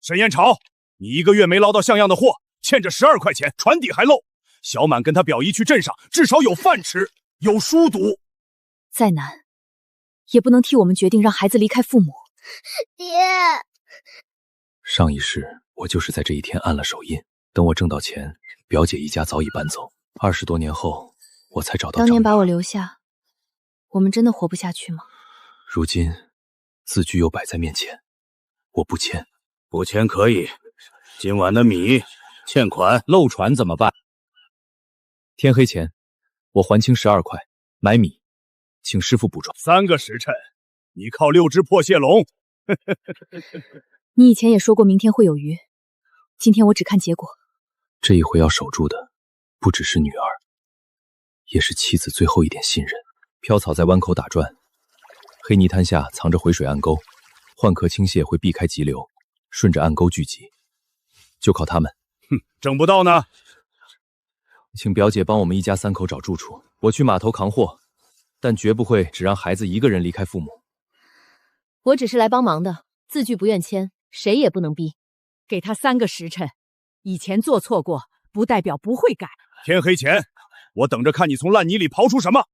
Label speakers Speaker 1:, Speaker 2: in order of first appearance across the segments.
Speaker 1: 沈彦朝，你1个月没捞到像样的货，欠着12块钱，船底还漏。小满跟他表姨去镇上，至少有饭吃，有书读。
Speaker 2: 再难，也不能替我们决定让孩子离开父母。
Speaker 3: 爹，
Speaker 4: 上一世我就是在这一天按了手印，等我挣到钱，表姐一家早已搬走。20多年后，我才找到
Speaker 2: 当年把我留下，我们真的活不下去吗？
Speaker 4: 如今字据又摆在面前，我不签。
Speaker 1: 不签可以，今晚的米欠款，漏船怎么办？
Speaker 4: 天黑前我还清12块，买米，请师傅补船。
Speaker 1: 3个时辰，你靠6只破蟹笼。
Speaker 2: 你以前也说过明天会有鱼，今天我只看结果。
Speaker 4: 这一回要守住的，不只是女儿，也是妻子最后一点信任。飘草在湾口打转，黑泥滩下藏着回水暗沟，换壳青蟹会避开急流，顺着暗沟聚集，就靠他们。
Speaker 1: 整不到呢。
Speaker 4: 请表姐帮我们一家3口找住处，我去码头扛货，但绝不会只让孩子一个人离开父母。
Speaker 5: 我只是来帮忙的，字据不愿签，谁也不能逼。
Speaker 6: 给他3个时辰，以前做错过，不代表不会改。
Speaker 1: 天黑前，我等着看你从烂泥里刨出什么。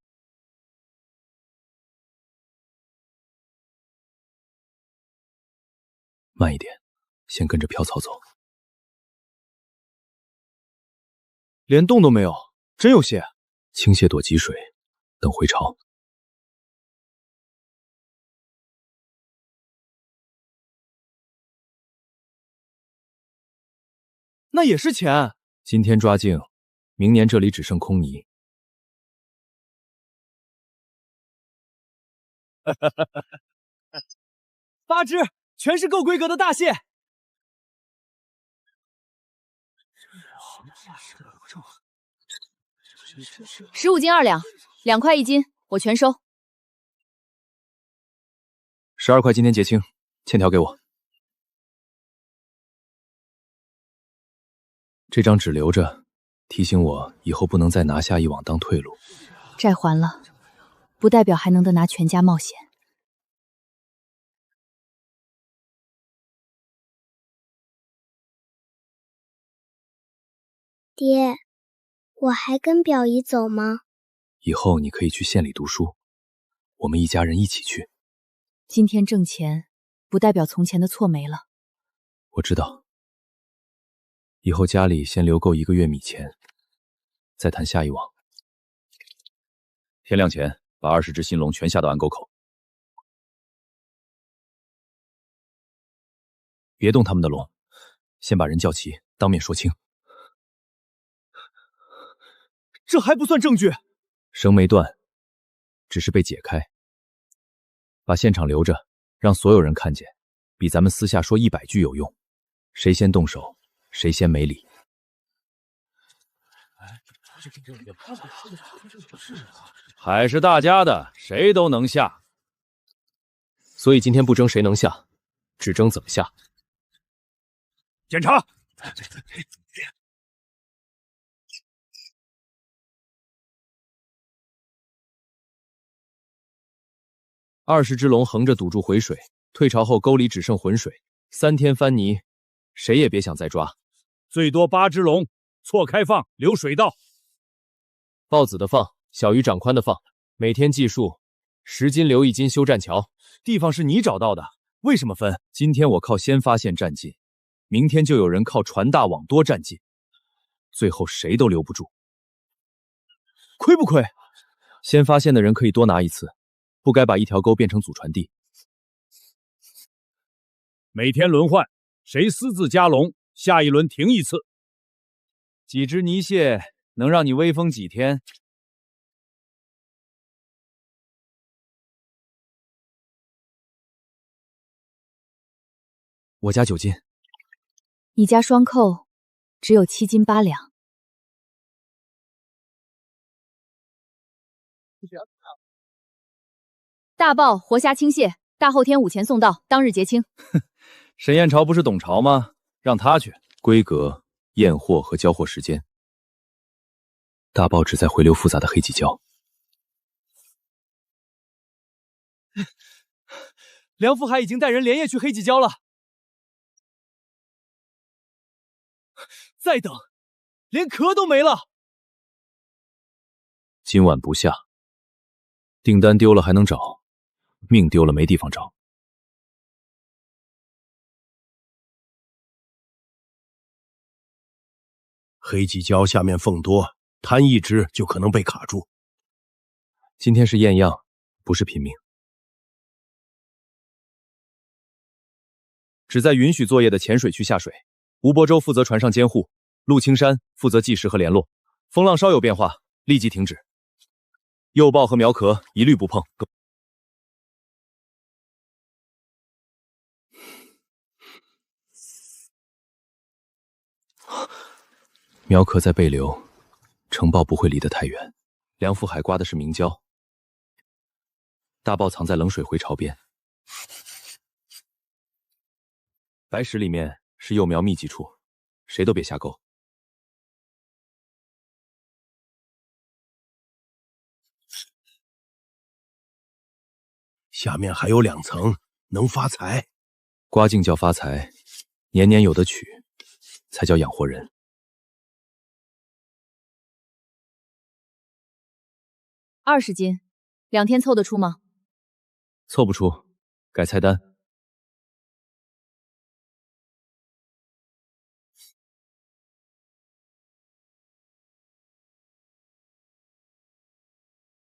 Speaker 4: 慢一点，先跟着飘草走。
Speaker 7: 连洞都没有，真有蟹？
Speaker 4: 青蟹躲积水，等回潮。
Speaker 7: 那也是钱。
Speaker 4: 今天抓净，明年这里只剩空泥。
Speaker 7: 8只，全是够规格的大蟹。
Speaker 5: 15斤2两，2块1斤，我全收。
Speaker 4: 12块今天结清，欠条给我。这张纸留着，提醒我以后不能再拿下一网当退路。
Speaker 2: 债还了，不代表还能得拿全家冒险。
Speaker 3: 爹，我还跟表姨走吗？
Speaker 4: 以后你可以去县里读书，我们一家人一起去。
Speaker 2: 今天挣钱，不代表从前的错没了。
Speaker 4: 我知道，以后家里先留够1个月米钱，再谈下一网。天亮前把20只新笼全下到暗沟口，别动他们的笼，先把人叫齐，当面说清。
Speaker 7: 这还不算证据。
Speaker 4: 绳没断，只是被解开。把现场留着，让所有人看见，比咱们私下说100句有用。谁先动手，谁先没理。海是大家的，谁都能下。所以今天不争谁能下，只争怎么下。
Speaker 1: 检查。
Speaker 4: 20只笼横着堵住回水，退潮后沟里只剩浑水，3天翻泥，谁也别想再抓。
Speaker 1: 最多8只笼，错开放，留水道。
Speaker 4: 豹子的放，小鱼掌宽的放，每天计数，10斤留1斤修栈桥。
Speaker 7: 地方是你找到的，为什么分？
Speaker 4: 今天我靠先发现占尽，明天就有人靠船大网多占尽，最后谁都留不住。
Speaker 7: 亏不亏？
Speaker 4: 先发现的人可以多拿1次，不该把一条沟变成祖传地。
Speaker 1: 每天轮换，谁私自加笼，下一轮停1次。
Speaker 7: 几只泥蟹能让你威风几天？
Speaker 4: 我家9斤，
Speaker 2: 你家双扣只有7斤8两。
Speaker 5: 大鲍、活虾、青蟹，大后天午前送到，当日结清。
Speaker 4: 沈彦朝不是董朝吗？让他去。规格、验货和交货时间，大鲍只在回流复杂的黑吉礁。
Speaker 7: 梁福海已经带人连夜去黑吉礁了。
Speaker 1: 再等，连壳都没了。
Speaker 4: 今晚不下，订单丢了还能找，命丢了没地方找。
Speaker 8: 黑吉礁下面缝多，贪一只就可能被卡住。
Speaker 4: 今天是验样，不是拼命。只在允许作业的浅水区下水。吴伯州负责船上监护，陆青山负责计时和联络。风浪稍有变化，立即停止。幼豹和苗壳一律不碰。苗壳在背流，城豹不会离得太远。梁福海刮的是明礁，大豹藏在冷水回潮边。白石里面是幼苗密集处，谁都别下钩。
Speaker 8: 下面还有2层，能发财。
Speaker 4: 刮净叫发财，年年有得取，才叫养活人。
Speaker 5: 20斤，2天凑得出吗？
Speaker 4: 凑不出，改菜单。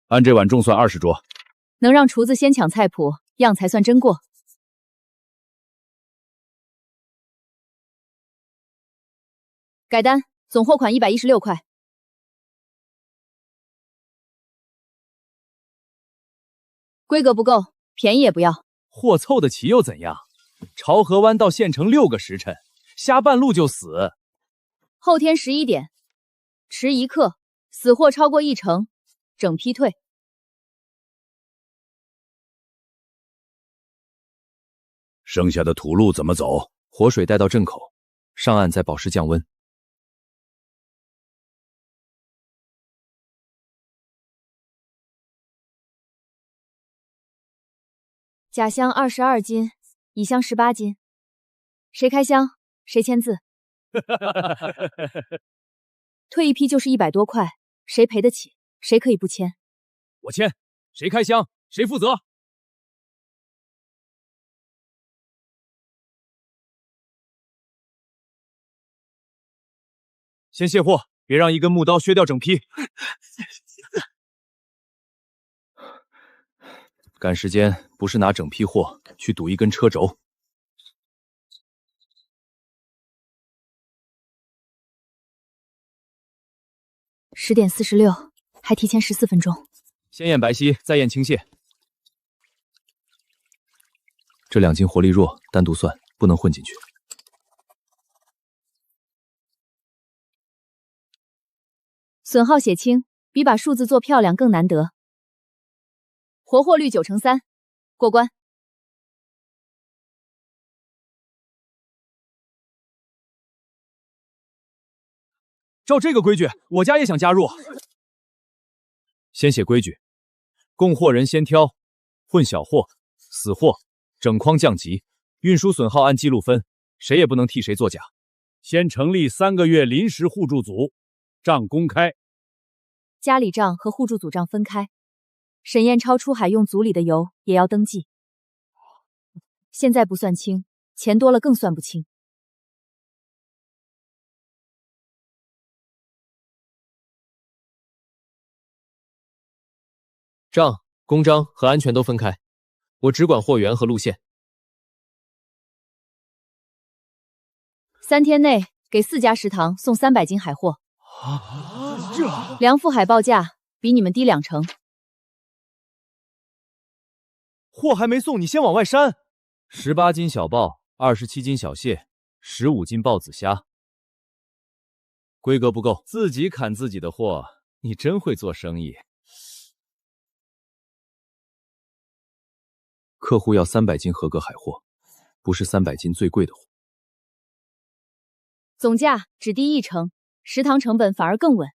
Speaker 1: 按这碗重算20桌。
Speaker 5: 能让厨子先抢菜谱，样才算真过。改单，总货款116块。规格不够，便宜也不要。
Speaker 1: 货凑得齐又怎样？潮河湾到县城6个时辰，瞎半路就死。
Speaker 5: 后天11点，迟1刻，死货超过1成，整批退。
Speaker 1: 剩下的土路怎么走？
Speaker 4: 活水带到镇口，上岸再保湿降温。
Speaker 5: 甲香22斤，乙香18斤。谁开箱，谁签字。退一批就是100多块，谁赔得起，谁可以不签。
Speaker 1: 我签，谁开箱，谁负责。先卸货，别让一根木刀削掉整批。
Speaker 4: 赶时间不是拿整批货去赌一根车轴。
Speaker 2: 10点46，还提前14分钟。
Speaker 4: 先验白皙，再验青蟹。这2斤活力弱，单独算，不能混进去。
Speaker 5: 损耗血清，比把数字做漂亮更难得。活货率93%，过关。
Speaker 1: 照这个规矩，我家也想加入。先写规矩，供货人先挑，混小货、死货，整筐降级，运输损耗按记录分，谁也不能替谁作假。先成立3个月临时互助组，账公开。
Speaker 5: 家里账和互助组账分开。沈验超出海用组里的油也要登记。现在不算清，钱多了更算不清。
Speaker 9: 账、公章和安全都分开，我只管货源和路线。
Speaker 5: 3天内给4家食堂送300斤海货。梁富海报价比你们低2成。
Speaker 1: 货还没送，你先往外删。18斤小鲍，27斤小蟹，15斤豹子虾。规格不够，自己砍自己的货，你真会做生意。
Speaker 4: 客户要300斤合格海货，不是300斤最贵的货。
Speaker 5: 总价只低1成，食堂成本反而更稳。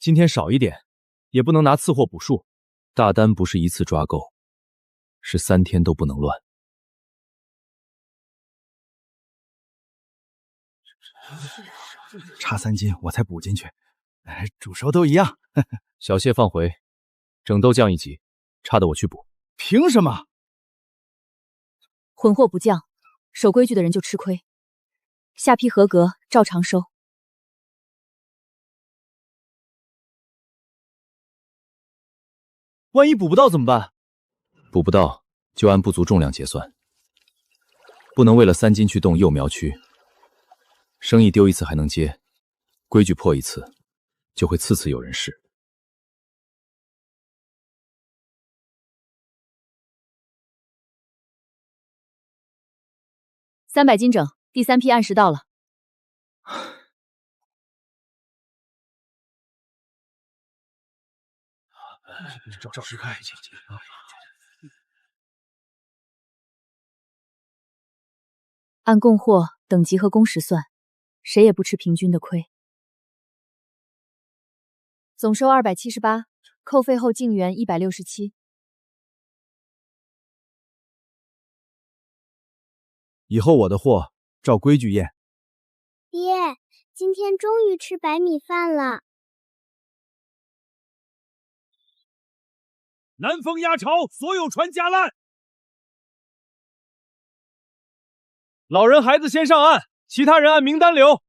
Speaker 1: 今天少一点，也不能拿次货补数。
Speaker 4: 大单不是一次抓够，是3天都不能乱。
Speaker 10: 差3斤我才补进去，煮熟都一样。
Speaker 1: 小蟹放回，整豆降1级，差的我去补。
Speaker 10: 凭什么？
Speaker 2: 混货不降，守规矩的人就吃亏。下批合格，照常收。
Speaker 1: 万一补不到怎么办？
Speaker 4: 补不到就按不足重量结算，不能为了3斤去动幼苗区。生意丢1次还能接，规矩破1次，就会次次有人试。
Speaker 2: 300斤整，第3批按时到了。
Speaker 10: 照实开。
Speaker 2: 按供货等级和工时算，谁也不吃平均的亏。总收278，扣费后净元167。
Speaker 10: 以后我的货照规矩验。
Speaker 3: 爹，今天终于吃白米饭了。
Speaker 1: 南风压潮，所有船加烂。老人孩子先上岸，其他人按名单留。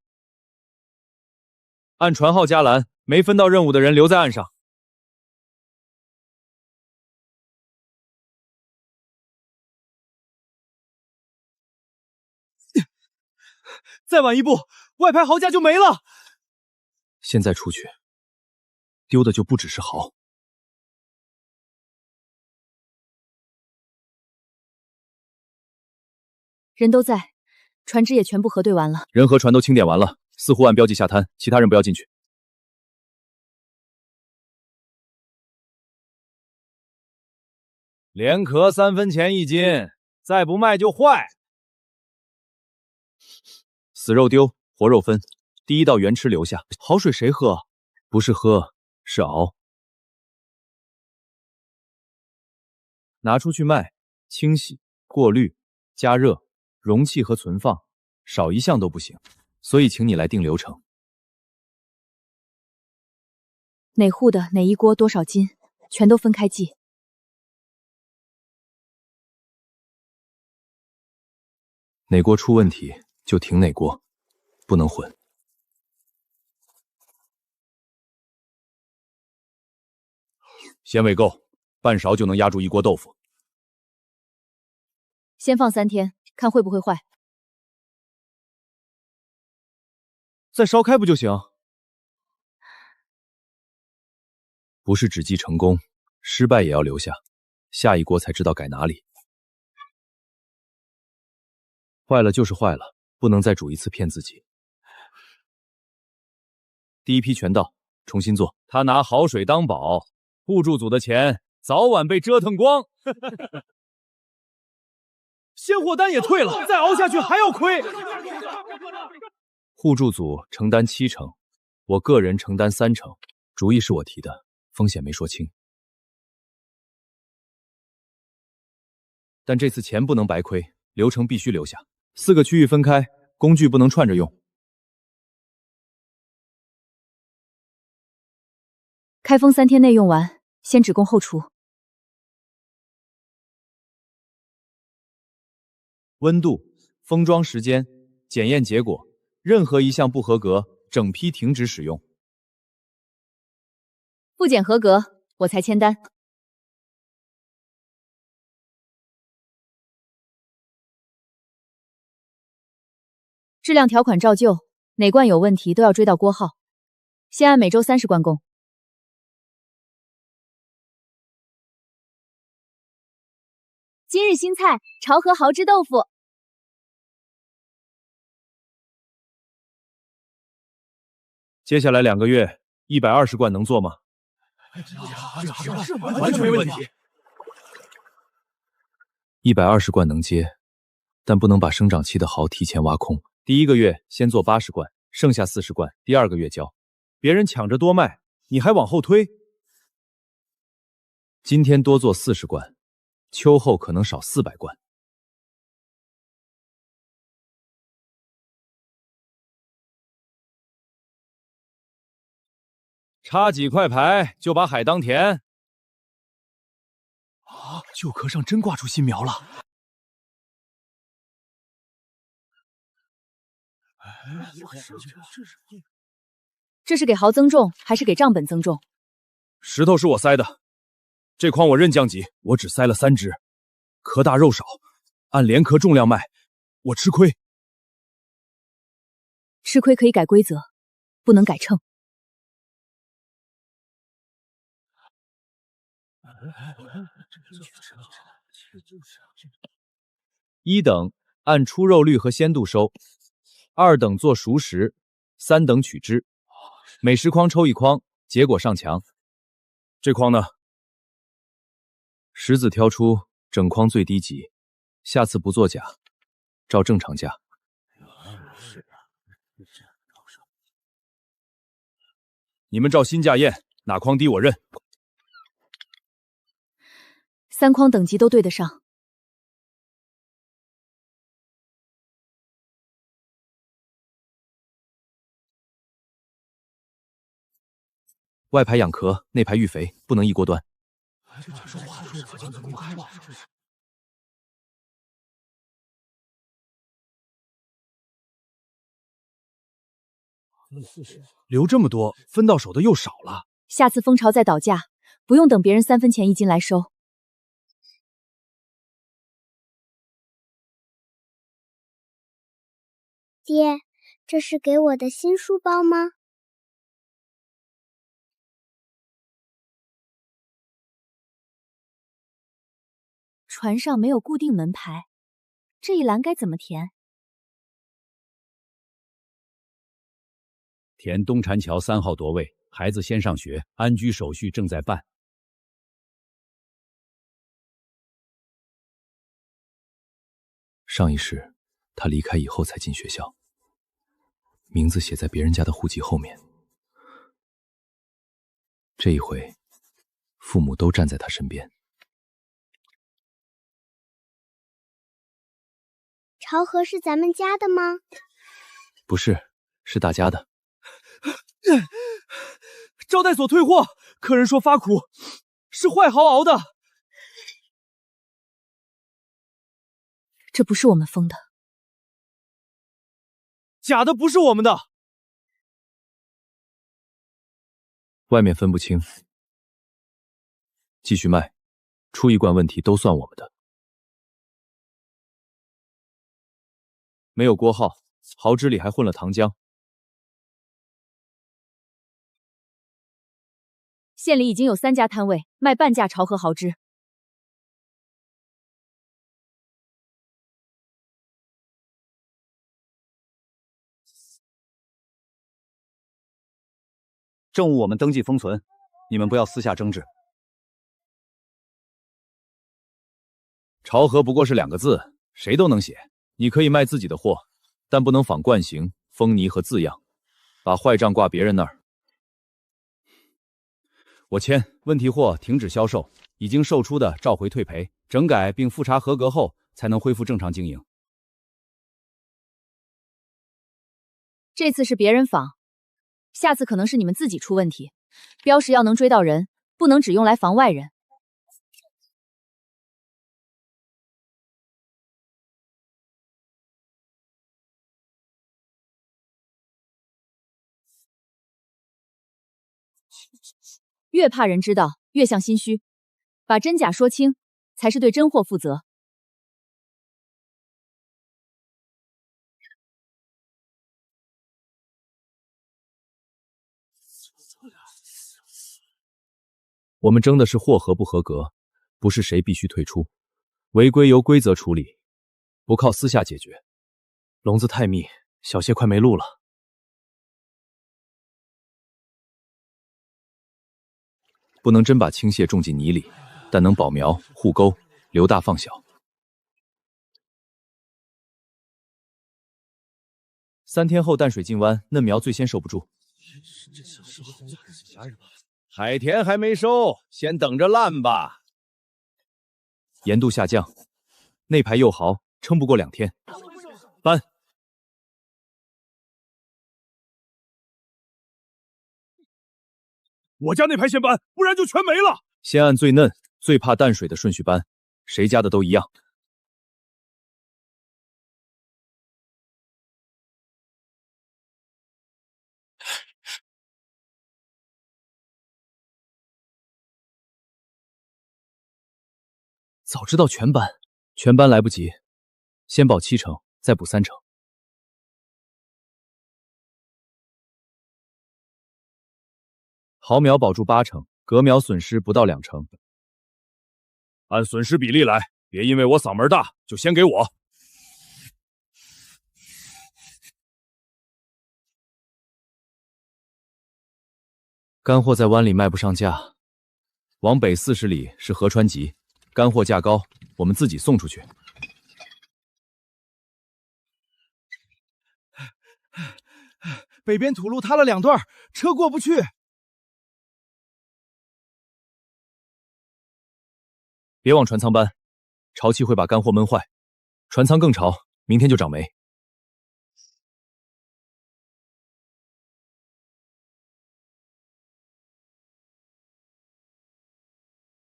Speaker 1: 按船号加栏，没分到任务的人留在岸上。再晚一步，外牌豪价就没了。
Speaker 4: 现在出去，丢的就不只是豪。
Speaker 2: 人都在，船只也全部核对完了。
Speaker 4: 人和船都清点完了，4户按标记下滩，其他人不要进去。
Speaker 1: 连壳3分钱1斤，再不卖就坏。
Speaker 4: 死肉丢，活肉分，第1道原吃留下。
Speaker 1: 好水谁喝？
Speaker 4: 不是喝，是熬。
Speaker 1: 拿出去卖，清洗、过滤、加热、容器和存放，少一项都不行。
Speaker 4: 所以请你来定流程。
Speaker 2: 哪户的哪一锅多少斤，全都分开记。
Speaker 4: 哪锅出问题就停哪锅，不能混。
Speaker 1: 鲜味够，半勺就能压住1锅豆腐。
Speaker 2: 先放3天，看会不会坏。
Speaker 1: 再烧开不就行？
Speaker 4: 不是只记成功，失败也要留下，下一锅才知道改哪里。坏了就是坏了，不能再煮1次骗自己。第1批全到，重新做。
Speaker 1: 他拿好水当宝，互助组的钱早晚被折腾光。现货单也退了，再熬下去还要亏。
Speaker 4: 互助组承担70%，我个人承担30%。主意是我提的，风险没说清。但这次钱不能白亏，流程必须留下。4个区域分开，工具不能串着用。
Speaker 2: 开封3天内用完，先只供后厨。
Speaker 1: 温度、封装时间、检验结果，任何一项不合格，整批停止使用。
Speaker 2: 复检合格，我才签单。质量条款照旧，哪罐有问题都要追到锅号。先按每周30罐供。今日新菜：潮和蚝汁豆腐。
Speaker 1: 接下来2个月，120罐能做吗？
Speaker 10: 完全没问题。
Speaker 4: 120罐能接，但不能把生长期的蚝提前挖空。
Speaker 1: 第1个月先做80罐，剩下40罐，第2个月交。别人抢着多卖，你还往后推。
Speaker 4: 今天多做40罐，秋后可能少400罐。
Speaker 1: 插几块牌就把海当田？
Speaker 10: 啊，旧壳上真挂出新苗了。
Speaker 2: 这是给豪增重还是给账本增重？
Speaker 1: 石头是我塞的，这筐我认降级，我只塞了3只，壳大肉少，按连壳重量卖，我吃亏。
Speaker 2: 吃亏可以改规则，不能改秤。
Speaker 1: 1等按出肉率和鲜度收，2等做熟食，3等取汁。每10筐抽1筐，结果上墙。这筐呢？10字挑出整筐最低级，下次不作假，照正常价。你们照新价验，哪筐低我认。
Speaker 2: 3筐等级都对得上。
Speaker 4: 外排养壳，内排育肥，不能一锅端。
Speaker 10: 留这么多，分到手的又少了。
Speaker 2: 下次蜂巢再倒价，不用等别人3分钱1斤来收。
Speaker 3: 爹，这是给我的新书包吗？
Speaker 2: 船上没有固定门牌，这一栏该怎么填？
Speaker 7: 填东禅桥3号夺位，孩子先上学，安居手续正在办。
Speaker 4: 上一世，他离开以后才进学校，名字写在别人家的户籍后面。这一回，父母都站在他身边。
Speaker 3: 潮河是咱们家的吗？
Speaker 4: 不是，是大家的。
Speaker 1: 招待所退货，客人说发苦，是坏蚝熬的。
Speaker 2: 这不是我们封的，
Speaker 1: 假的不是我们的。
Speaker 4: 外面分不清，继续卖，出一罐问题都算我们的。
Speaker 1: 没有锅号，蚝汁里还混了糖浆。
Speaker 2: 县里已经有3家摊位卖半价潮河蚝汁。
Speaker 10: 政务我们登记封存，你们不要私下争执。
Speaker 1: 潮河不过是2个字，谁都能写。你可以卖自己的货，但不能仿冠形、封泥和字样，把坏账挂别人那儿。我签问题货停止销售，已经售出的召回退赔，整改并复查合格后才能恢复正常经营。
Speaker 2: 这次是别人仿，下次可能是你们自己出问题。标识要能追到人，不能只用来防外人。越怕人知道，越像心虚。把真假说清，才是对真货负责。
Speaker 1: 我们争的是货合不合格，不是谁必须退出。违规由规则处理，不靠私下解决。
Speaker 10: 笼子太密，小蟹快没路了。
Speaker 4: 不能真把青蟹种进泥里，但能保苗、护沟、留大放小。
Speaker 1: 3天后淡水进湾，嫩苗最先受不住。
Speaker 7: 海田还没收，先等着烂吧。
Speaker 1: 盐度下降，内排幼蚝撑不过2天。搬。
Speaker 8: 我家那排线班，不然就全没了。
Speaker 1: 先按最嫩、最怕淡水的顺序搬，谁家的都一样。早知道全搬，全搬来不及，先保7成，再补3成。毫秒保住8成，隔秒损失不到2成。
Speaker 8: 按损失比例来，别因为我嗓门大就先给我。
Speaker 1: 干货在湾里卖不上价，往北40里是河川集，干货价高，我们自己送出去。
Speaker 10: 北边土路塌了2段，车过不去。
Speaker 1: 别往船舱搬，潮气会把干货闷坏。船舱更潮，明天就长霉。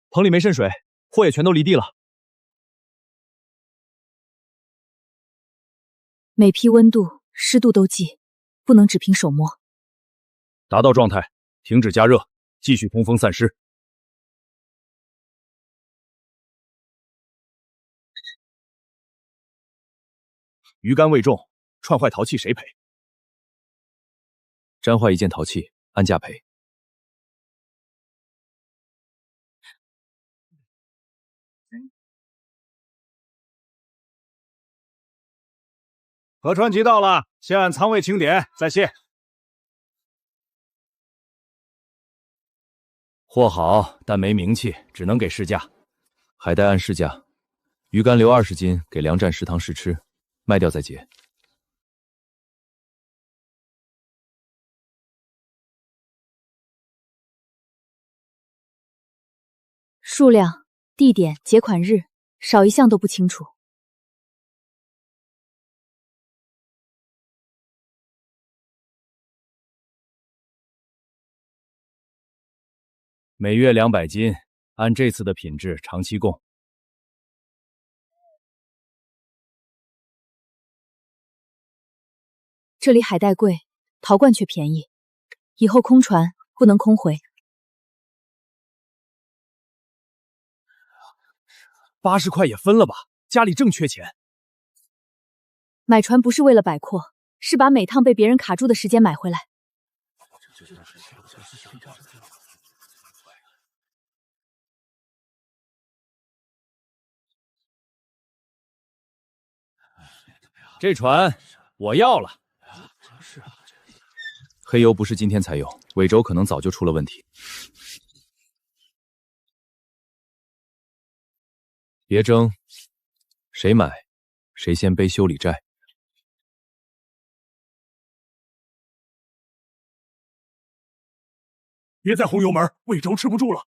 Speaker 1: 棚里没渗水，货也全都离地了。
Speaker 2: 每批温度、湿度都记，不能只凭手摸。
Speaker 8: 达到状态，停止加热，继续通风散湿。鱼竿未重，串坏陶器谁赔？
Speaker 1: 粘坏一件陶器，按价赔。
Speaker 10: 河川集到了，先按仓位清点，再卸。
Speaker 1: 货好，但没名气，只能给市价。海带按市价，鱼竿留20斤给粮站食堂试吃，卖掉再结。
Speaker 2: 数量、地点、结款日，少一项都不清楚。
Speaker 1: 每月200斤，按这次的品质长期供。
Speaker 2: 这里海带贵，陶罐却便宜，以后空船不能空回。
Speaker 1: 80块也分了吧，家里正缺钱。
Speaker 2: 买船不是为了摆阔，是把每趟被别人卡住的时间买回来。
Speaker 1: 这船我要了。黑油不是今天才有，尾轴可能早就出了问题。别争，谁买谁先背修理债。
Speaker 8: 别再轰油门，尾轴吃不住了。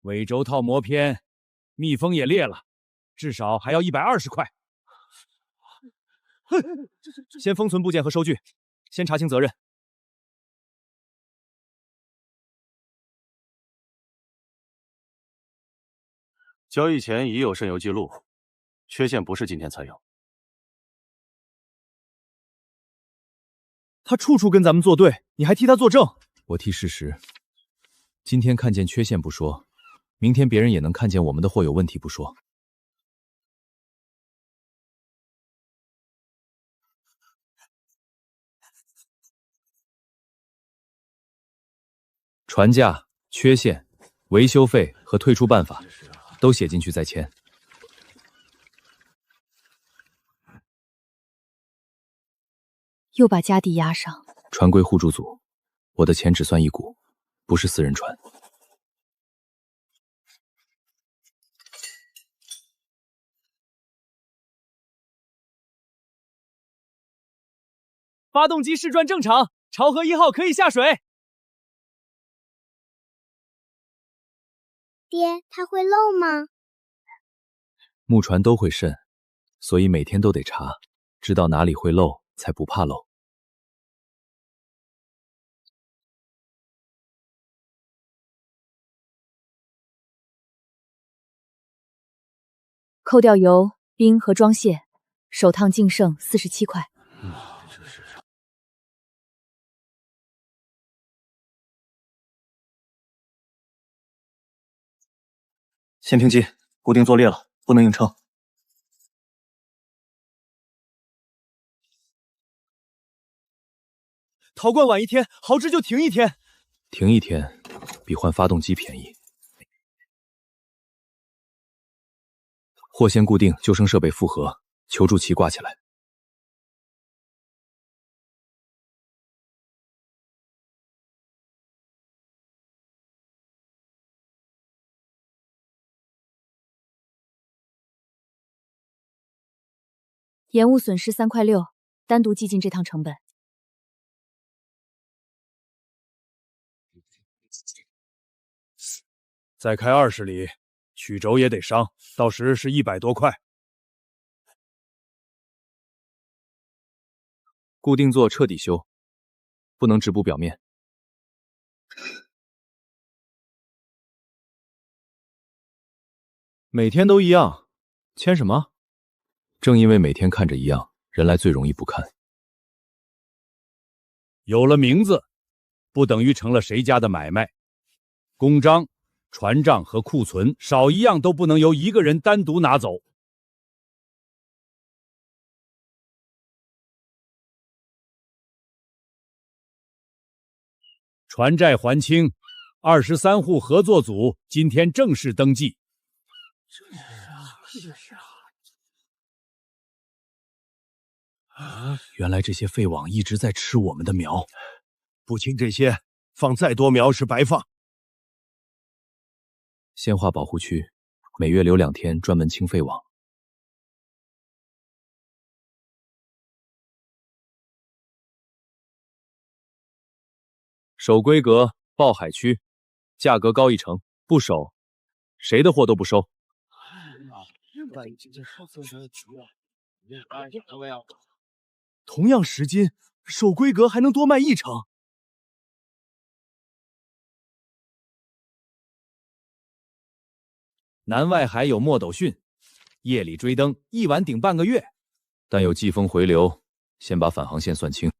Speaker 1: 尾轴套磨偏，密封也裂了，至少还要120块。先封存部件和收据，先查清责任。
Speaker 11: 交易前已有渗油记录，缺陷不是今天才有。
Speaker 1: 他处处跟咱们作对，你还替他作证？我替事实。今天看见缺陷不说，明天别人也能看见我们的货有问题不说。船价、缺陷、维修费和退出办法都写进去再签。
Speaker 2: 又把家底压上。
Speaker 1: 船归互助组，我的钱只算一股，不是私人船。发动机试转正常，潮河1号可以下水。
Speaker 3: 爹，它会漏吗？
Speaker 4: 木船都会渗，所以每天都得查，知道哪里会漏，才不怕漏。
Speaker 2: 扣掉油、冰和装卸，手烫净剩47块。
Speaker 10: 先停机，固定作业了，不能硬撑。
Speaker 1: 陶罐晚一天，豪掷就停1天。
Speaker 4: 停1天比换发动机便宜。货先固定，救生设备复合，求助旗挂起来。
Speaker 2: 延误损失3块6，单独计进这趟成本。
Speaker 8: 再开20里，曲轴也得上，到时是100多块。
Speaker 4: 固定座彻底修，不能直补表面。
Speaker 1: 每天都一样，签什么？
Speaker 4: 正因为每天看着一样，人来最容易不看。
Speaker 7: 有了名字，不等于成了谁家的买卖。公章、船账和库存，少一样都不能由一个人单独拿走。船债还清，23户合作组今天正式登记。
Speaker 8: 原来这些废网一直在吃我们的苗，不清这些，放再多苗是白放。
Speaker 4: 先划保护区，每月留2天专门清废网。守规格，报海区，价格高1成，不守，谁的货都不收。
Speaker 1: 同样10斤，守规格还能多卖1成。
Speaker 7: 南外海有墨斗汛，夜里追灯，1晚顶半个月。
Speaker 4: 但有季风回流，先把返航线算清。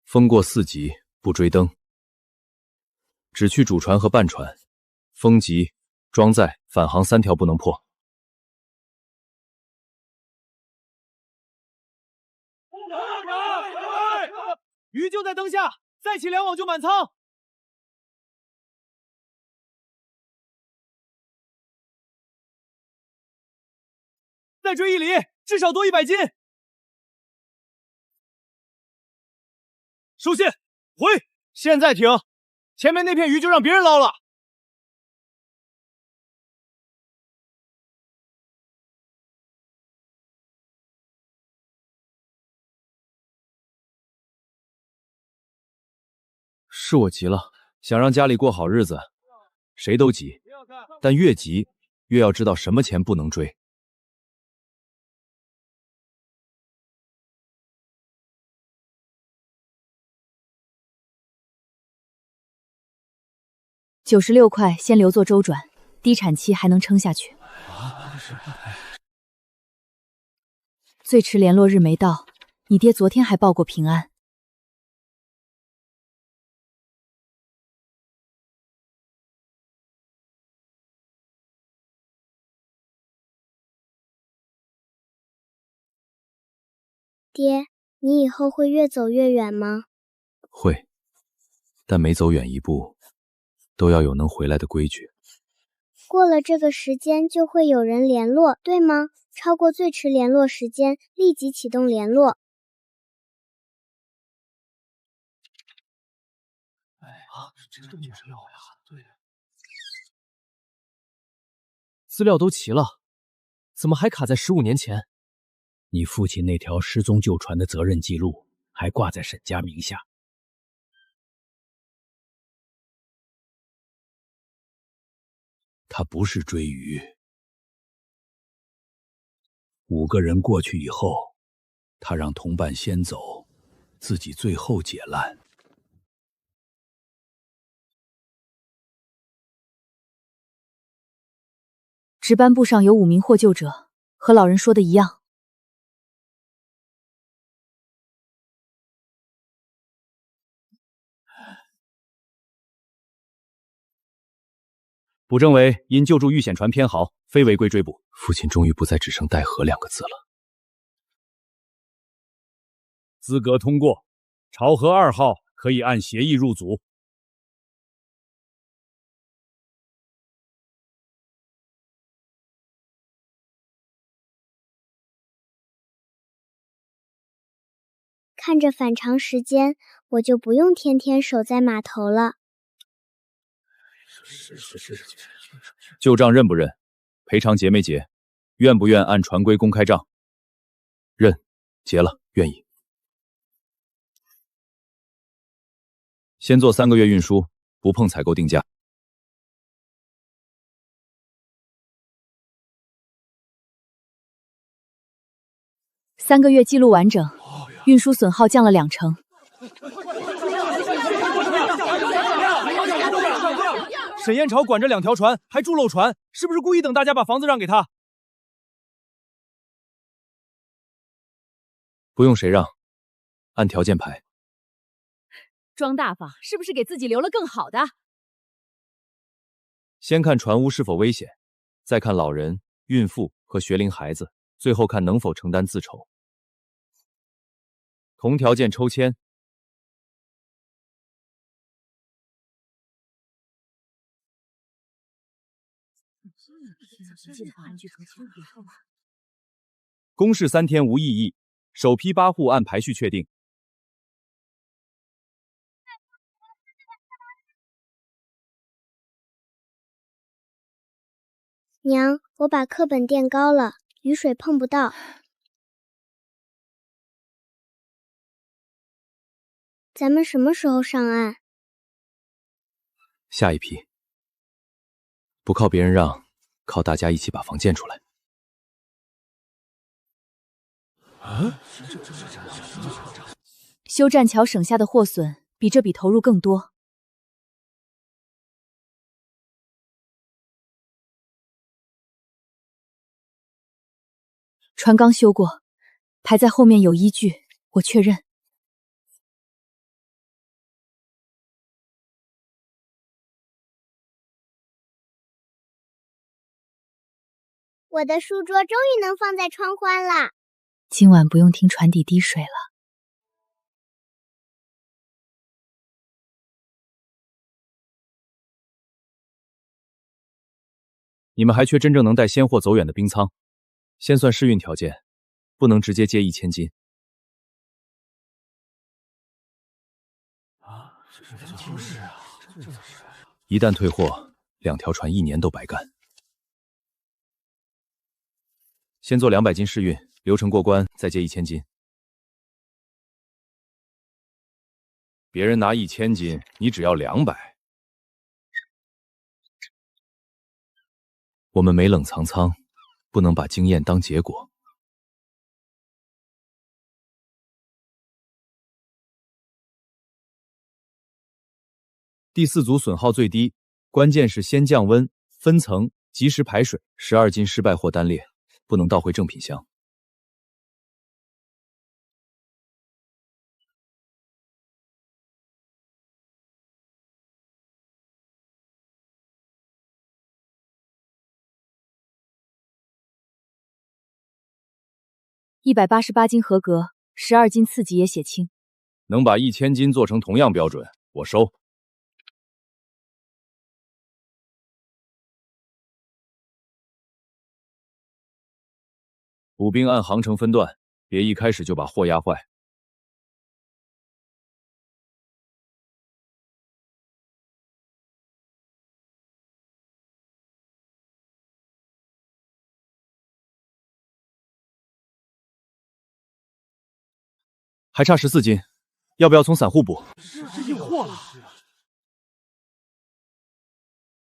Speaker 4: 风过4级不追灯，只去主船和半船，风级、装载、返航3条不能破。
Speaker 1: 鱼就在灯下，再起2网就满仓。再追1里，至少多100斤。收线，回！现在停，前面那片鱼就让别人捞了。
Speaker 4: 是我急了，想让家里过好日子，谁都急，但越急越要知道什么钱不能追。
Speaker 2: 96块，先留作周转，低产期还能撑下去。最迟联络日没到，你爹昨天还报过平安。
Speaker 3: 爹，你以后会越走越远吗？
Speaker 4: 会，但每走远1步，都要有能回来的规矩。
Speaker 3: 过了这个时间就会有人联络，对吗？超过最迟联络时间，立即启动联络。
Speaker 1: 这个女人要呀，对。资料都齐了，怎么还卡在15年前？
Speaker 7: 你父亲那条失踪旧船的责任记录还挂在沈家名下。
Speaker 8: 他不是追鱼。5个人过去以后，他让同伴先走，自己最后解烂。
Speaker 2: 值班部上有5名获救者，和老人说的一样。
Speaker 1: 卜政委因救助遇险船偏航，非违规追捕。
Speaker 4: 父亲终于不再只剩戴河2个字了。
Speaker 7: 资格通过，朝河2号可以按协议入组。
Speaker 3: 看着反常时间，我就不用天天守在码头了。
Speaker 1: 旧账认不认？赔偿结没结？愿不愿按船规公开账？
Speaker 4: 认，结了，愿意。
Speaker 1: 先做3个月运输，不碰采购定价。
Speaker 2: 3个月记录完整，运输损耗降了2成。
Speaker 1: 沈燕朝管着2条船，还住漏船，是不是故意等大家把房子让给他？
Speaker 4: 不用谁让，按条件排。
Speaker 5: 装大方是不是给自己留了更好的？
Speaker 1: 先看船屋是否危险，再看老人、孕妇和学龄孩子，最后看能否承担自筹。同条件抽签。公示3天无异议，首批8户按排序确定。
Speaker 3: 娘，我把课本垫高了，雨水碰不到。咱们什么时候上岸？
Speaker 4: 下一批。不靠别人让，靠大家一起把房建出来。
Speaker 2: 修栈桥省下的货损比这笔投入更多。船刚修过，排在后面有依据，我确认。
Speaker 3: 我的书桌终于能放在窗欢了。
Speaker 2: 今晚不用听船底滴水了。
Speaker 1: 你们还缺真正能带鲜货走远的冰仓，先算试运条件，不能直接接1000斤。
Speaker 4: 一旦退货，2条船1年都白干。
Speaker 1: 先做200斤试运，流程过关再接1000斤。别人拿1000斤，你只要200。
Speaker 4: 我们没冷藏仓，不能把经验当结果。
Speaker 1: 第4组损耗最低，关键是先降温、分层、及时排水。12斤失败货单列，不能倒回正品箱。
Speaker 2: 188斤合格，12斤次级也写清。
Speaker 1: 能把1000斤做成同样标准，我收。补兵按航程分段，别一开始就把货压坏。还差14斤，要不要从散户补？
Speaker 10: 这硬货了。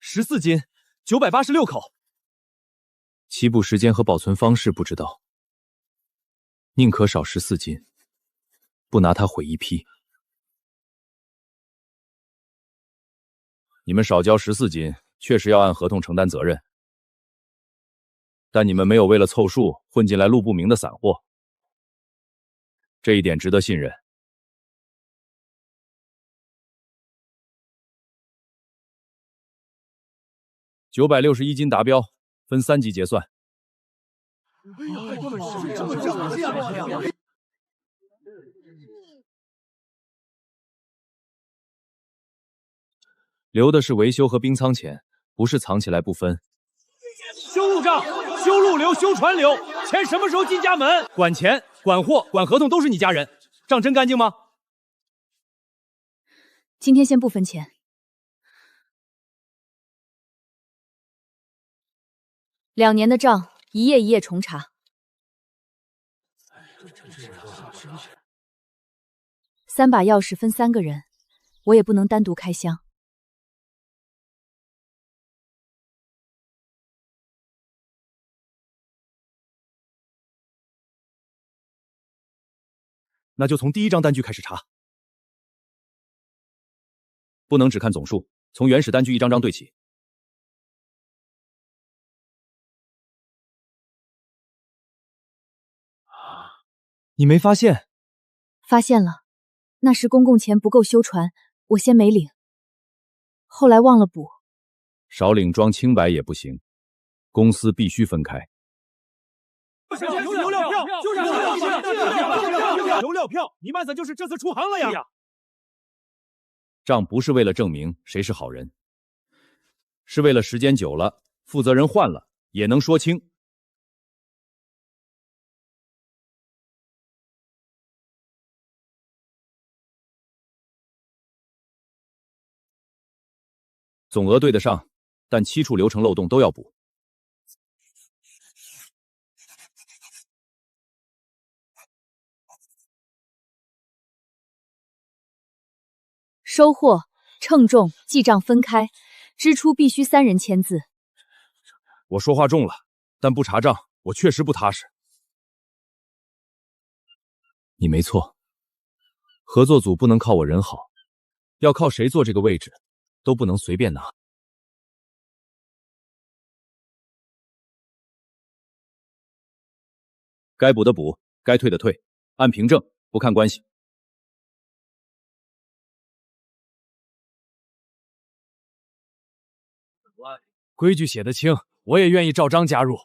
Speaker 1: 14斤， 986口。
Speaker 4: 起补时间和保存方式不知道，宁可少14斤，不拿它毁一批。
Speaker 7: 你们少交14斤，确实要按合同承担责任。但你们没有为了凑数混进来路不明的散货，这一点值得信任。961斤达标，分3级结算。
Speaker 4: 留的是维修和冰仓钱，不是藏起来不分。
Speaker 1: 修路账、修路流、修船流，钱什么时候进家门？管钱、管货、管合同都是你家人，账真干净吗？
Speaker 2: 今天先不分钱。2年的账，一页一页重查。3把钥匙分3个人，我也不能单独开箱。
Speaker 1: 那就从第1张单据开始查，
Speaker 7: 不能只看总数，从原始单据一张张对齐。
Speaker 1: 你没发现？
Speaker 2: 发现了，那时公共钱不够修船，我先没领，后来忘了补。
Speaker 7: 少领装清白也不行，公司必须分开。
Speaker 1: 油料票，就是油料票，你们怎就是这次出行了呀？
Speaker 7: 账不是为了证明谁是好人，是为了时间久了，负责人换了也能说清。总额对得上，但7处流程漏洞都要补。
Speaker 2: 收货、称重、记账分开，支出必须3人签字。
Speaker 7: 我说话重了，但不查账，我确实不踏实。
Speaker 4: 你没错，合作组不能靠我人好，要靠谁坐这个位置，都不能随便拿。
Speaker 7: 该补的补，该退的退，按凭证，不看关系。
Speaker 1: 规矩写得清，我也愿意照章加入。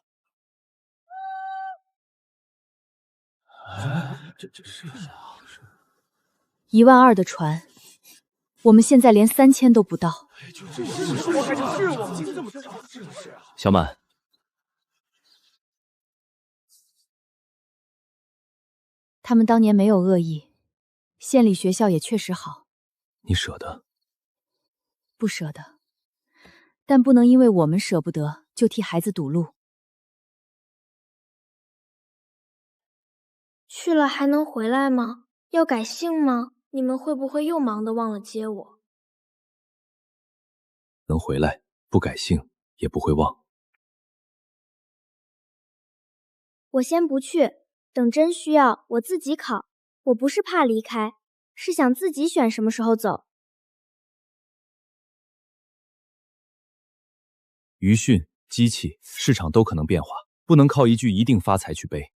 Speaker 2: 12000的船，我们现在连3000都不到。
Speaker 4: 小满，
Speaker 2: 他们当年没有恶意，县里学校也确实好。
Speaker 4: 你舍得？
Speaker 2: 不舍得，但不能因为我们舍不得就替孩子堵路。
Speaker 3: 去了还能回来吗？要改姓吗？你们会不会又忙得忘了接我？
Speaker 4: 能回来，不改姓也不会忘。
Speaker 3: 我先不去，等真需要我自己考。我不是怕离开，是想自己选什么时候走。
Speaker 4: 余训、机器、市场都可能变化，不能靠一句一定发财去背。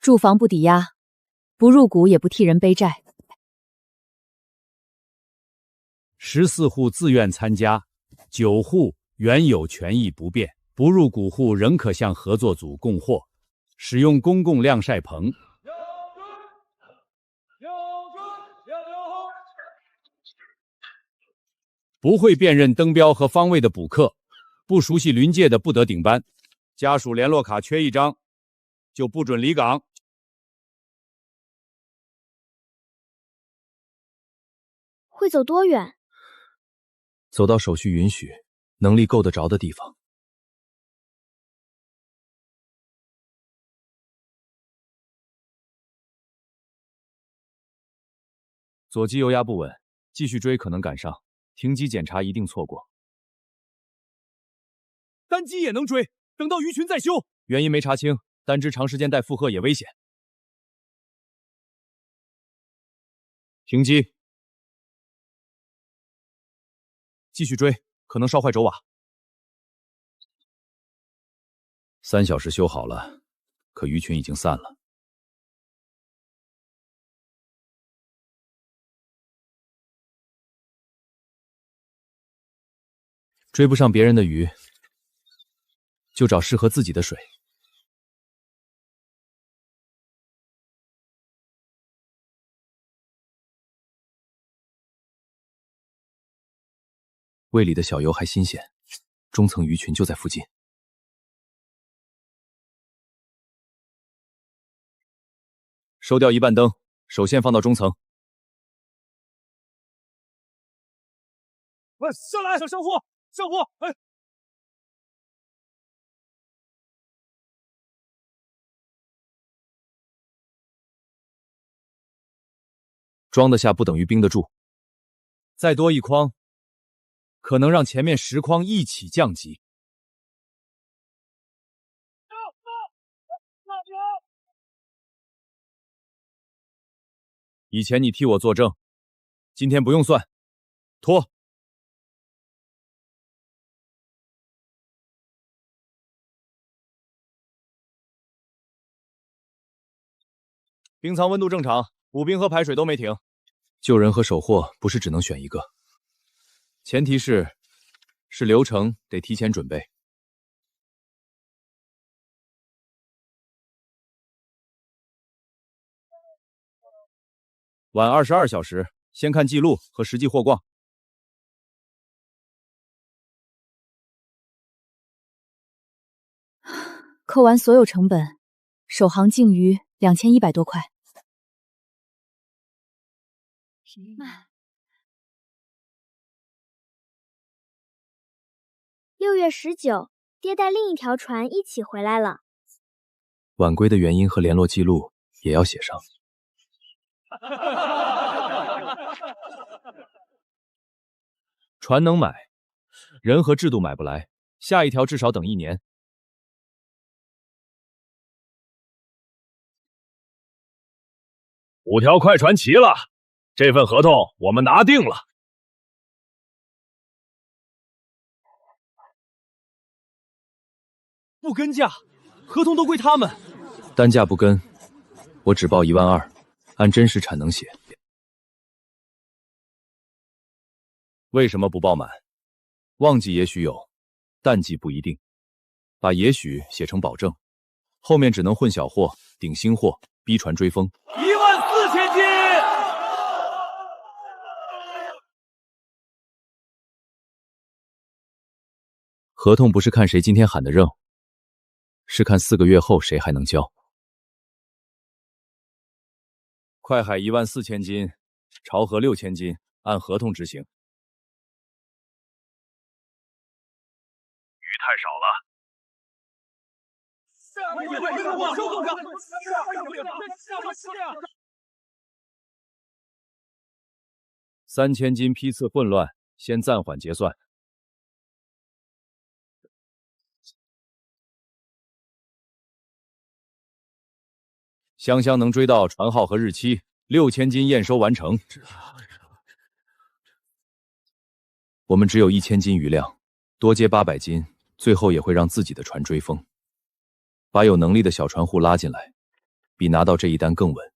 Speaker 2: 住房不抵押，不入股也不替人背债。
Speaker 7: 14户自愿参加，9户原有权益不变，不入股户仍可向合作组供货，使用公共晾晒棚。不会辨认灯标和方位的补课，不熟悉临界的不得顶班。家属联络卡缺1张，就不准离岗。
Speaker 3: 会走多远？
Speaker 4: 走到手续允许、能力够得着的地方。
Speaker 1: 左机油压不稳，继续追可能赶上，停机检查一定错过。单机也能追，等到鱼群再修。原因没查清，单只长时间带负荷也危险。停机，继续追，可能烧坏轴瓦。
Speaker 4: 3小时修好了，可鱼群已经散了。追不上别人的鱼，就找适合自己的水。胃里的小油还新鲜，中层鱼群就在附近。
Speaker 1: 收掉一半灯，手线放到中层。喂，上来，上货，上货！哎，
Speaker 4: 装得下不等于冰得住，
Speaker 1: 再多一筐，可能让前面10筐一起降级。以前你替我作证，今天不用算，拖。冰仓温度正常，补冰和排水都没停。
Speaker 4: 救人和守货不是只能选一个，前提是流程得提前准备。
Speaker 1: 晚22小时，先看记录和实际货况。
Speaker 2: 扣完所有成本，首航净余2100多块。
Speaker 3: 6月19，爹带另一条船一起回来了。
Speaker 4: 晚归的原因和联络记录也要写上。
Speaker 1: 船能买，人和制度买不来，下一条至少等1年。
Speaker 8: 5条快船齐了，这份合同我们拿定了。
Speaker 1: 不跟价，合同都归他们。
Speaker 4: 单价不跟，我只报12000，按真实产能写。
Speaker 1: 为什么不报满？旺季也许有，淡季不一定。把也许写成保证，后面只能混小货、顶新货，逼船追风。
Speaker 8: 14000斤！
Speaker 4: 合同不是看谁今天喊的扔，是看4个月后谁还能交。
Speaker 1: 快海14000斤，潮河6000斤，按合同执行。
Speaker 8: 鱼太少了。
Speaker 1: 3000斤批次混乱，先暂缓结算。香香能追到船号和日期，6000斤验收完成。
Speaker 4: 我们只有1000斤余量，多接800斤，最后也会让自己的船追风。把有能力的小船户拉进来，比拿到这一单更稳。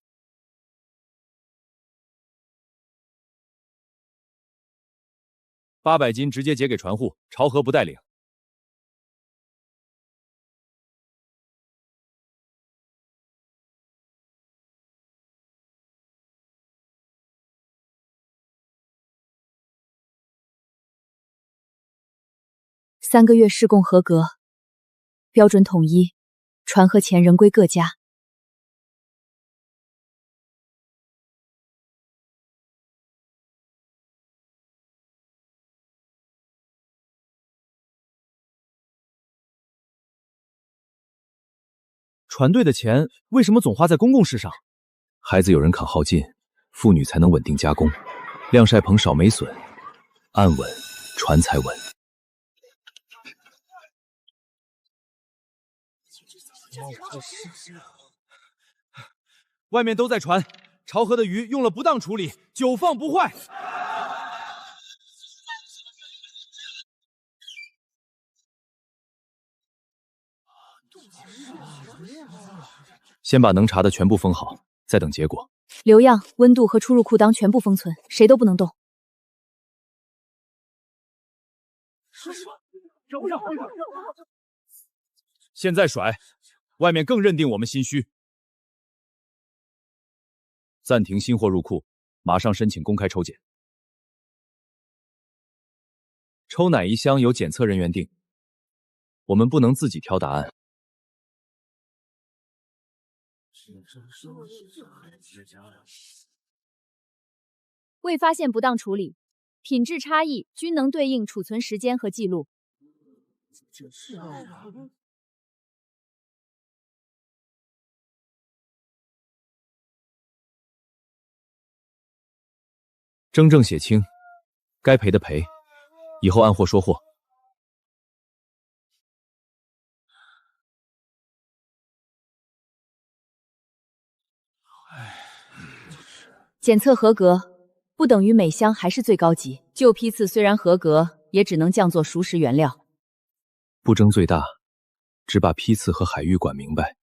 Speaker 1: 800斤直接结给船户，潮河不带领。
Speaker 2: 3个月试供合格，标准统一，船和钱仍归各家。
Speaker 1: 船队的钱为什么总花在公共事上？
Speaker 4: 孩子有人扛耗尽，妇女才能稳定加工，晾晒棚少霉损，岸稳船才稳。
Speaker 1: 外面都在传，潮河的鱼用了不当处理，久放不坏。
Speaker 4: 先把能查的全部封好，再等结果。
Speaker 2: 留样、温度和出入库当全部封存，谁都不能动。
Speaker 1: 现在甩，外面更认定我们心虚。暂停新货入库，马上申请公开抽检。
Speaker 4: 抽哪一箱由检测人员定，我们不能自己挑答案。
Speaker 2: 未发现不当处理，品质差异均能对应储存时间和记录。
Speaker 4: 真正写清，该赔的赔，以后按货说货。
Speaker 2: 检测合格，不等于每箱还是最高级。旧批次虽然合格，也只能降作熟食原料。
Speaker 4: 不争最大，只把批次和海域管明白。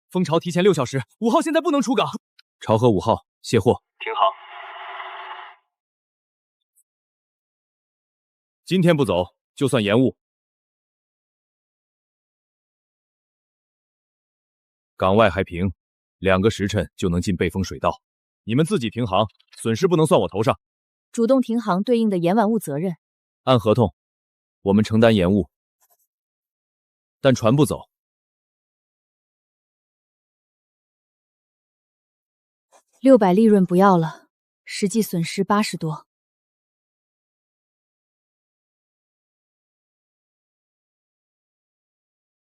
Speaker 1: 蜂巢提前6小时，5号现在不能出港。
Speaker 4: 潮河5号卸货。
Speaker 11: 停航。
Speaker 1: 今天不走，就算延误。港外还平，2个时辰就能进背风水道。你们自己停航，损失不能算我头上。
Speaker 2: 主动停航对应的延晚误责任。
Speaker 4: 按合同，我们承担延误，但船不走。
Speaker 2: 600利润不要了，实际损失80多。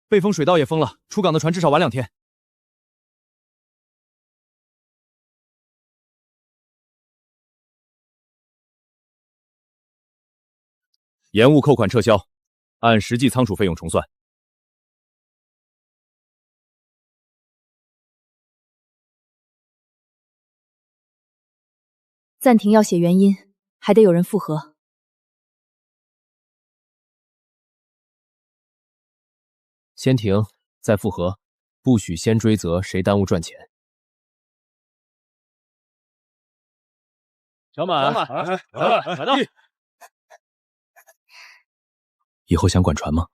Speaker 1: 背风水道也封了，出港的船至少晚2天。延误扣款撤销，按实际仓储费用重算。
Speaker 2: 暂停要写原因，还得有人复核。
Speaker 9: 先停，再复核，不许先追责谁耽误赚钱。
Speaker 7: 小满，来到。
Speaker 4: 以后想管船吗？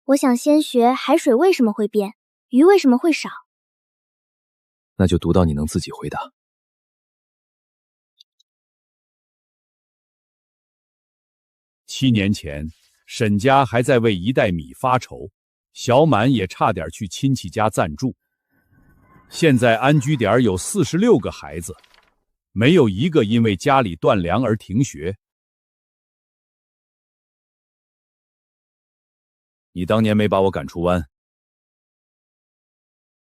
Speaker 3: 我想先学海水为什么会变，鱼为什么会少。
Speaker 4: 那就读到你能自己回答。
Speaker 7: 7年前，沈家还在为1袋米发愁，小满也差点去亲戚家暂住。现在安居点有46个孩子，没有一个因为家里断粮而停学。
Speaker 4: 你当年没把我赶出湾，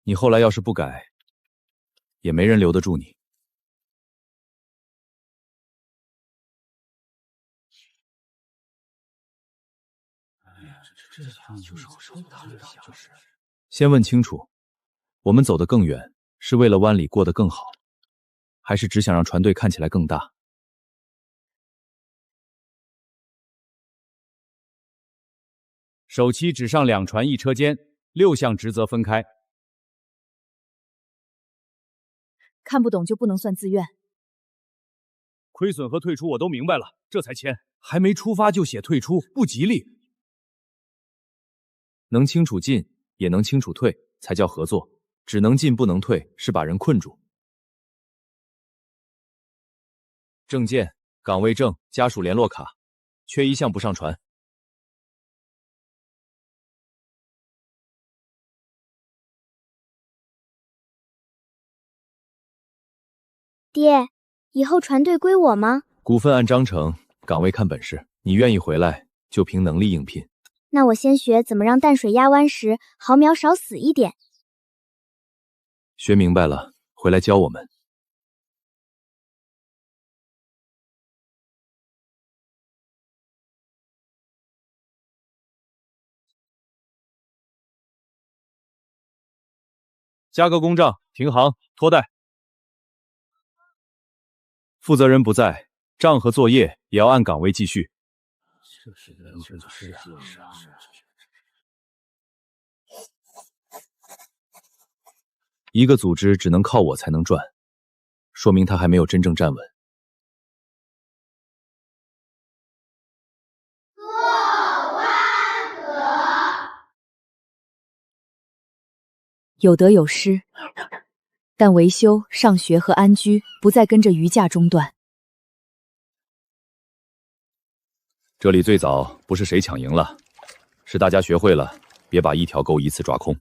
Speaker 4: 你后来要是不改，也没人留得住你。先问清楚，我们走得更远，是为了湾里过得更好，还是只想让船队看起来更大？
Speaker 7: 首期只上2船1车间，6项职责分开。
Speaker 2: 看不懂就不能算自愿。
Speaker 1: 亏损和退出我都明白了，这才签。还没出发就写退出，不吉利。
Speaker 4: 能清楚进，也能清楚退，才叫合作。只能进不能退，是把人困住。证件、岗位证、家属联络卡，缺一项不上船。
Speaker 3: 爹，以后船队归我吗？
Speaker 4: 股份按章程，岗位看本事。你愿意回来，就凭能力应聘。
Speaker 3: 那我先学怎么让淡水压弯时毫秒少死一点。
Speaker 4: 学明白了，回来教我们。
Speaker 1: 加个公账，停航，拖带。负责人不在，账和作业也要按岗位继续。
Speaker 4: 一个组织只能靠我才能转，说明他还没有真正站稳。
Speaker 5: 有得有失，但维修、上学和安居不再跟着鱼价中断。
Speaker 4: 这里最早不是谁抢赢了，是大家学会了别把一条钩一次抓空。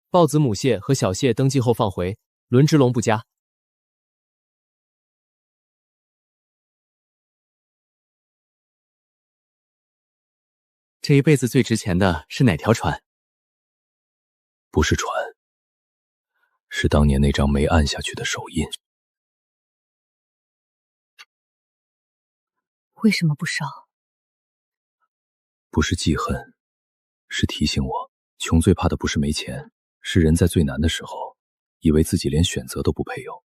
Speaker 9: 豹子母蟹和小蟹登记后放回，轮之龙不加。
Speaker 10: 这一辈子最值钱的是哪条船？
Speaker 4: 不是船，是当年那张没按下去的手印。
Speaker 5: 为什么不烧？
Speaker 4: 不是记恨，是提醒我，穷最怕的不是没钱，是人在最难的时候，以为自己连选择都不配有。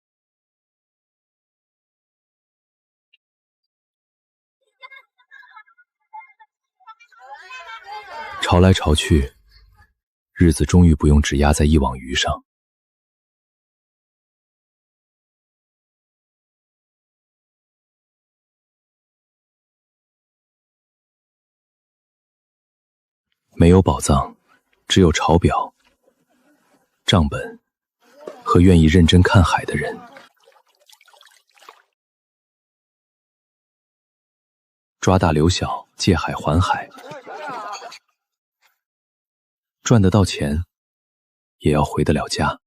Speaker 4: 潮来潮去，日子终于不用只压在一网鱼上。没有宝藏，只有钞表、账本和愿意认真看海的人。抓大留小，借海还海，赚得到钱，也要回得了家。